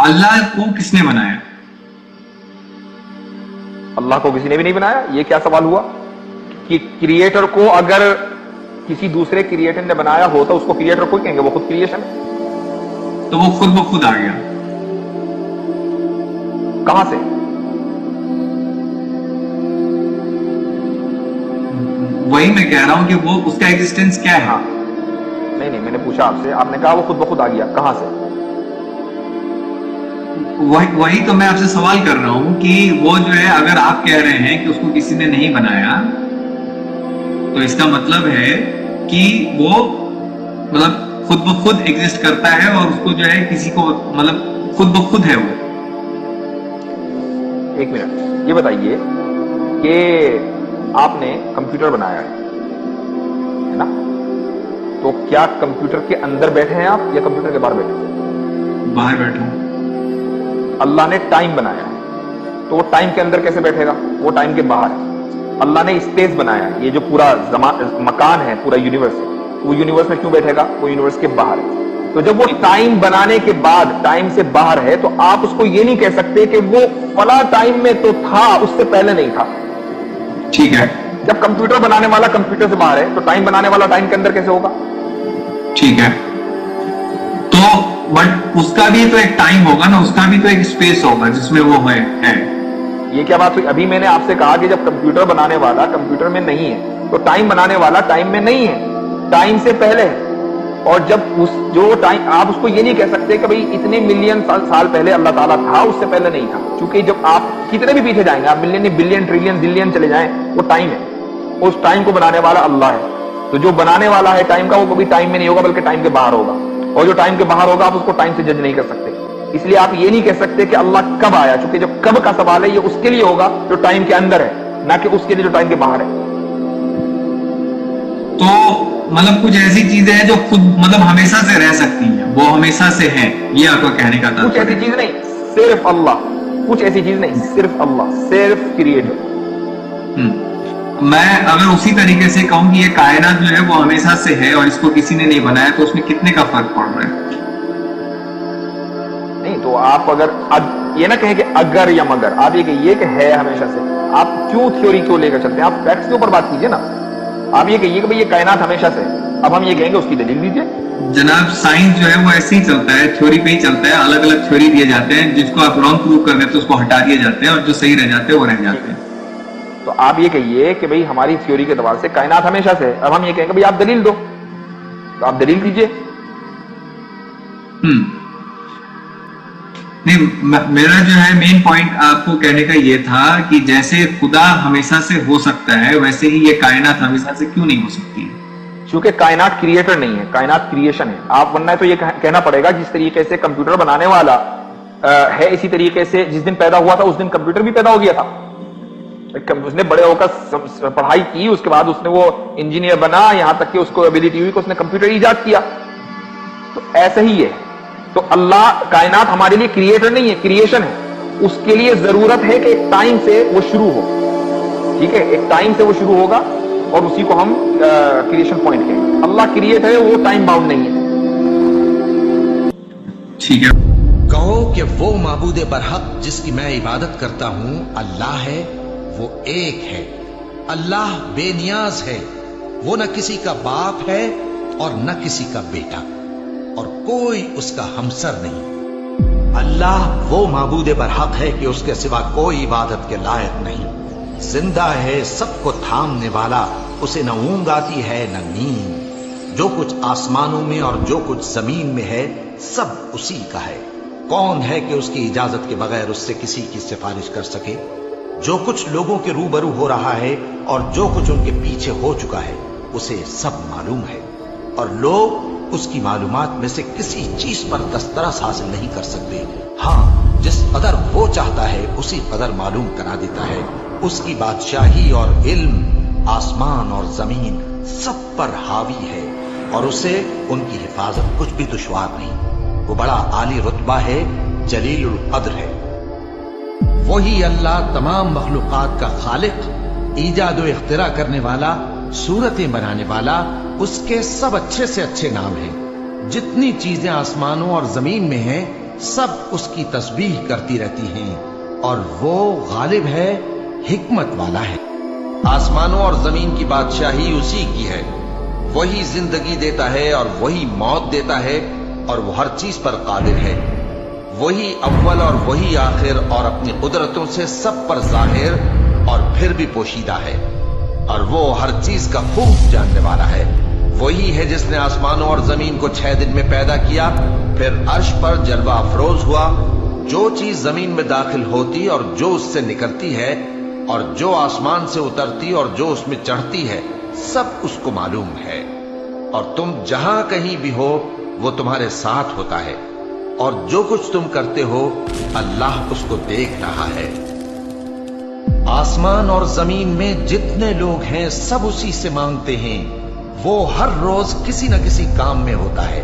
अल्लाह को किसने बनाया? अल्लाह को किसी ने भी नहीं बनाया। ये क्या सवाल हुआ कि क्रिएटर को अगर किसी दूसरे क्रिएटर ने बनाया हो तो उसको क्रिएटर को कहेंगे, वो खुद क्रिएशन है। तो वो खुद ब खुद आ गया कहां से? वही मैं कह रहा हूं कि वो उसका एग्जिस्टेंस क्या है? नहीं, मैंने पूछा आपसे, आपने कहा वो खुद ब खुद आ गया, कहां से? वही तो मैं आपसे सवाल कर रहा हूं कि वो जो है, अगर आप कह रहे हैं कि उसको किसी ने नहीं बनाया, तो इसका मतलब है कि वो मतलब खुद ब खुद एग्जिस्ट करता है और उसको जो है किसी को मतलब खुद ब खुद है वो। एक मिनट, ये बताइए कि आपने कंप्यूटर बनाया है ना, तो क्या कंप्यूटर के अंदर बैठे हैं आप या कंप्यूटर के बाहर बैठे हैं? बाहर बैठा हूं। अल्लाह ने टाइम बनाया है, तो वो टाइम के अंदर कैसे बैठेगा? वो टाइम के बाहर है। अल्लाह ने स्पेस बनाया है, ये जो पूरा मकान है, पूरा यूनिवर्स है, वो यूनिवर्स में क्यों बैठेगा? वो यूनिवर्स के बाहर है। तो जब वो टाइम बनाने के बाद टाइम से बाहर है, तो आप उसको ये नहीं कह सकते कि वो फला टाइम में तो था, उससे पहले नहीं था। ठीक है। जब कंप्यूटर बनाने वाला कंप्यूटर से बाहर है, तो टाइम बनाने वाला टाइम के अंदर कैसे होगा? ठीक है, तो बट उसका भी तो एक टाइम होगा ना, उसका भी तो एक स्पेस होगा जिसमें वो है। ये क्या बात हुई? अभी मैंने आपसे कहा कि जब कंप्यूटर बनाने वाला कंप्यूटर में नहीं है, तो टाइम बनाने वाला टाइम में नहीं है, टाइम से पहले है। और जब उस जो टाइम, आप उसको ये नहीं कह सकते कि भाई इतने मिलियन साल पहले अल्लाह ताला था, उससे पहले नहीं था, क्योंकि जब आप कितने भी पीछे जाएंगे, आप मिलियन बिलियन ट्रिलियन जिलियन चले जाएं, वो टाइम है। उस टाइम को बनाने वाला अल्लाह है। तो जो बनाने वाला है टाइम का, वो कभी टाइम में नहीं होगा, बल्कि टाइम के बाहर होगा। और जो टाइम के बाहर होगा, आप उसको टाइम से जज नहीं कर सकते। इसलिए आप ये नहीं कह सकते कि अल्लाह कब आया, क्योंकि जो कब का सवाल है, ये उसके लिए होगा जो टाइम के अंदर है, ना कि उसके लिए जो टाइम के बाहर है। तो मतलब कुछ ऐसी चीजें हैं जो खुद मतलब हमेशा से रह सकती हैं, वो हमेशा से है, ये आपका कहने का कुछ ऐसी चीज नहीं, सिर्फ अल्लाह। कुछ ऐसी चीज नहीं, सिर्फ अल्लाह, सिर्फ क्रिएटर। मैं अगर उसी तरीके से कहूं कि ये कायनात जो है वो हमेशा से है और इसको किसी ने नहीं बनाया, तो उसमें कितने का फर्क पड़ रहा है? नहीं, तो आप अगर ये ना कहें कि अगर या मगर, आप ये कि है हमेशा से, आप क्यों थ्योरी क्यों लेकर चलते हैं? आप फैक्ट्स के ऊपर बात कीजिए ना। आप ये कहिए कि भाई ये कायनात हमेशा से, अब हम ये कहेंगे उसकी दलील दीजिए। जनाब, साइंस जो है वो ऐसे ही चलता है, थ्योरी पे ही चलता है। अलग अलग थ्योरी दिए जाते हैं, जिसको आप रॉन्ग प्रूव कर देते हैं उसको हटा दिए जाते हैं, और जो सही रह जाते हैं वो रह जाते हैं। तो आप ये कहिए कि भाई हमारी थ्योरी के दबाव से कायनात हमेशा से है। अब हम ये कहेंगे भाई आप दलील दो, तो आप दलील दीजिए। नहीं, मेरा जो है मेन पॉइंट आपको कहने का ये था कि जैसे खुदा हमेशा से हो सकता है, वैसे ही ये कायनात हमेशा से क्यों नहीं हो सकती है? क्योंकि कायनात क्रिएटर नहीं है, कायनात क्रिएशन है। आप वरना तो ये कहना पड़ेगा जिस तरीके से कंप्यूटर बनाने वाला है, इसी तरीके से जिस दिन पैदा हुआ था उस दिन कंप्यूटर भी पैदा हो गया था। उसने बड़े होकर पढ़ाई की, उसके बाद उसने वो इंजीनियर बना, यहां तक कि उसको एबिलिटी हुई कि उसने कंप्यूटर ईजाद किया। तो ऐसा ही है। तो अल्लाह, कायनात हमारे लिए क्रिएटर नहीं है, क्रिएशन है। उसके लिए जरूरत है कि एक टाइम से वो शुरू हो। ठीक है, एक टाइम से वो शुरू होगा और उसी को हम क्रिएशन पॉइंट कहेंगे। अल्लाह क्रिएटर है, वो टाइम बाउंड नहीं है। ठीक है। कहो कि वो माबूद बरहक जिसकी मैं इबादत करता हूं अल्लाह है, वो एक है। अल्लाह बेनियाज है, वो न किसी का बाप है और न किसी का बेटा, और कोई उसका हमसर नहीं। अल्लाह वो माबूद बरहक है कि उसके सिवा कोई इबादत के लायक नहीं। जिंदा है, सबको थामने वाला, उसे न ऊंग आती है न नींद। जो कुछ आसमानों में और जो कुछ जमीन में है, सब उसी का है। कौन है कि उसकी इजाजत के बगैर उससे किसी की सिफारिश कर सके? जो कुछ लोगों के रूबरू हो रहा है और जो कुछ उनके पीछे हो चुका है, उसे सब मालूम है, और लोग उसकी मालूमात में से किसी चीज पर दस्तरस हासिल नहीं कर सकते। हाँ, जिस कदर वो चाहता है उसी कदर मालूम करा देता है। उसकी बादशाही और इल्म आसमान और जमीन सब पर हावी है, और उसे उनकी हिफाजत कुछ भी दुश्वार नहीं। वो बड़ा आली रुतबा है, जलीलुल कद्र है। वही अल्लाह तमाम मखलूकात का खालिक, ईजाद व इख्तिरा करने वाला, सूरतें बनाने वाला। उसके सब अच्छे से अच्छे नाम हैं। जितनी चीजें आसमानों और जमीन में हैं, सब उसकी तस्बीह करती रहती हैं और वो गालिब है, हिकमत वाला है। आसमानों और जमीन की बादशाही उसी की है। वही जिंदगी देता है और वही मौत देता है और वो हर चीज पर कादिर है। वही अव्वल और वही आखिर और अपनी कुदरतों से सब पर जाहिर और फिर भी पोशीदा है और वो हर चीज का खूब जानने वाला है। वही है जिसने आसमानों और जमीन को 6 दिन में पैदा किया, फिर अर्श पर जलवा अफरोज हुआ। जो चीज जमीन में दाखिल होती और जो उससे निकलती है और जो आसमान से उतरती और जो उसमें चढ़ती है, सब उसको मालूम है। और तुम जहां कहीं भी हो वो तुम्हारे साथ होता है और जो कुछ तुम करते हो अल्लाह उसको देख रहा है। आसमान और जमीन में जितने लोग हैं सब उसी से मांगते हैं। वो हर रोज किसी न किसी काम में होता है।